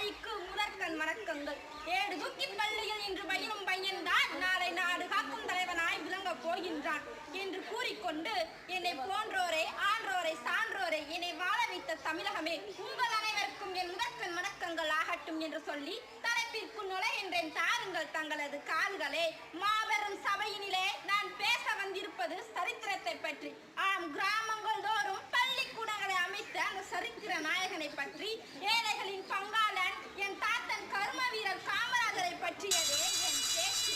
தாய்க்கு முதற்கண் வணக்கங்கள். ஏடு தூக்கி பள்ளியில் இன்று பயிலும் பையன்தான் நாளை நாடு காக்கும் தலைவனாய் விளங்கப் போகின்றான் என்று கூறிக்கொண்டு, என்னை போன்றோரை, ஆன்றோரை, சான்றோரை, என்னை வாழ வைத்த தமிழகமே, உங்கள் அனைவருக்கும் என் முதற்கண் வணக்கங்கள் ஆகட்டும் என்று சொல்லி தலைப்பிற்கு நுழைகின்றேன். தாருங்கள் தங்களது கால்களே. மாபெரும் சபையினிலே நான் பேச வந்திருப்பது சரித்திரத்தை பற்றி. ஆம், கிராமங்கள் தோறும் பள்ளிக்கூடங்களை அமைத்த அந்த சரித்திர நாயகனை பற்றி, ஏழைகளின் பங்காளன் என் தாத்தன் கர்ம வீரர் காமராஜரை பற்றியதே என் பேச்சு.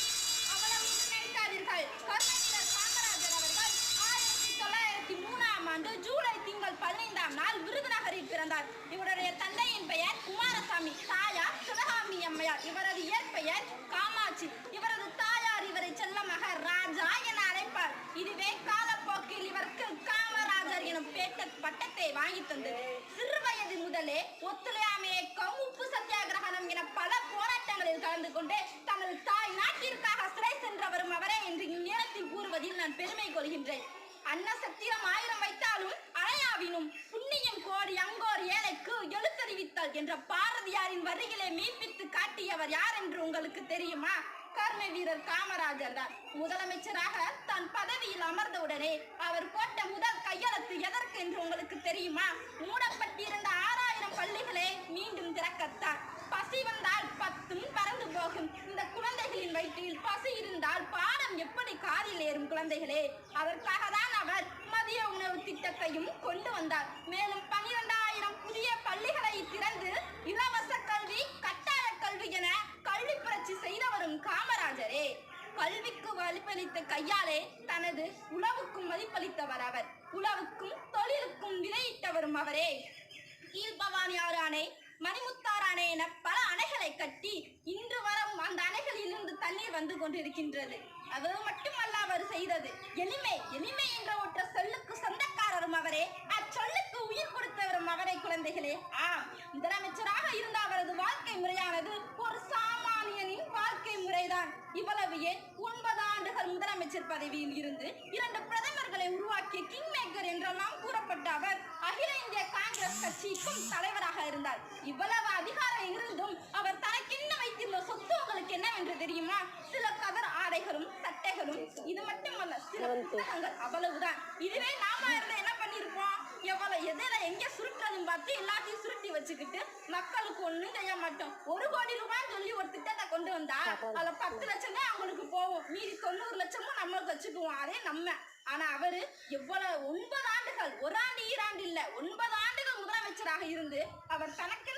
அவ்வளவு நினைக்காதீர்கள். கர்ம வீரர் காமராஜர் அவர்கள் 1903ஆம் ஆண்டு ஜூலை திங்கள் 15ஆம் நாள் விருதுநகரில் பிறந்தார். இவருடைய தந்தையின் பெயர் குமாரசாமி, தாயார் சிவகாமி அம்மையார். இவரது இயற்பெயர் காமாட்சி. இவரது தாயார் இவரை செல்லமாக ராஜா என அழைப்பார். இதுவே காலப்போக்கில் இவருக்கு காமராஜர் எனும் பட்டத்தை வாங்கி தந்தது. சிறு வயது முதலே ஒத்துழையாமை இயக்கம், உப்பு சத்தியாகிரகணம் என பல போராட்டங்களில் கலந்து கொண்டு தனது தாய் நாட்டிற்காக சிறை சென்றவரும் அவரே என்று இந்நேரத்தில் கூறுவதில் நான் பெருமை கொள்கின்றேன். அன்ன சத்திரம் 1000 வைத்தாலும் அணையாவினும் புண்ணியம் கோடி அங்கோர் ஏழைக்கு எழுத்தறிவித்தல் என்ற பாரதியாரின் வரிகளை மெய்ப்பித்து காட்டியவர் யார் என்று உங்களுக்கு தெரியுமா? கர்ம வீரர் காமராஜர் தான். முதலமைச்சராக தன் பதவியில் அமர்ந்தவுடனே அவர் போட்ட முதல் கையெழுத்து எதற்கு என்று உங்களுக்கு தெரியுமா? மூடப்பட்டிருந்த 6000 பள்ளிகளை மீண்டும் திறக்கத்தான். பசி வந்தால் 10ம் பறந்து போகும். இந்த குழந்தைகளின் வயிற்றில் பசி இருந்தால் பாடம் எப்படி காதில் ஏறும் குழந்தைகளே? அதற்காக தான் அவர் மதிய உணவு திட்டத்தையும் கொண்டு வந்தார். மேலும் 12000 புதிய பள்ளிகளை திறந்து இலவச கல்வி, கட்டாய கல்வி என கல்வி புரட்சி செய்தவரும் காமராஜரே. கல்விக்கு மதிப்பளித்த கையாலே தனது உழவுக்கும் மதிப்பளித்தவர் அவர். உழவுக்கும் தொழிலுக்கும் விதையிட்டவரும் அவரே. கீழ்பவானி ஆறு அணை, மணிமுத்தாறு அணை என பல அணைகளை கட்டி இன்று வரும் அந்த அணைகளில் இருந்து தண்ணீர் வந்து கொண்டிருக்கின்றது. அது மட்டுமல்ல அவர் செய்தது எளிமை. எளிமை என்ற ஒற்ற சொல்லுக்கு சொந்தக்காரரும் அவரே, அச்சொல்லுக்கு உயிர் கொடுத்தவரும் அவரே. குழந்தைகளே, ஆம், முதலமைச்சராக இருந்த அவரது வாழ்க்கை முறையானது ஒரு சாமானியனின் வாழ்க்கை முறைதான். இவ்வளவு ஏன், 9 ஆண்டுகள் முதலமைச்சர் பதவியில் இருந்து 2 பிரதமர்களை உருவாக்கிய கிங் மேக்கர் என்றெல்லாம் கூறப்பட்ட அவர் அகில இந்திய காங்கிரஸ் கட்சிக்கும் தலைவராக இருந்தார். இவ்வளவு அதிகாரம் இருந்தும் அவர் தனக்கென்ன வைத்திருந்த சொத்து உங்களுக்கு என்னவென்று தெரியுமா? சில கதர் ஆடைகளும் சட்டைகளும், இது மட்டுமல்ல சில புத்தகங்கள், அவ்வளவுதான். இதுவே நாம இருந்தா என்ன பண்ணிருப்போம்? எவ்வளவு எதிர எங்க சுருட்டதும் பார்த்து எல்லாத்தையும் சுருட்டி வச்சுக்கிட்டு மக்களுக்கு ஒண்ணும் செய்ய மாட்டோம். 1 கோடி ரூபாய் சொல்லி ஒரு திட்டத்தை கொண்டு வந்தா அதுல 10 லட்சம் தான் அவங்களுக்கு போகும், மீதி 90 லட்சமும் நம்மளுக்கு வச்சுக்குவோம். அதே நம்ம. ஆனா அவரு எவ்வளவு 9 ஆண்டுகள், 1 ஆண்டு 2 ஆண்டு இல்ல, 9 ஆண்டுகள் முதலமைச்சராக இருந்து அவர் தனக்கு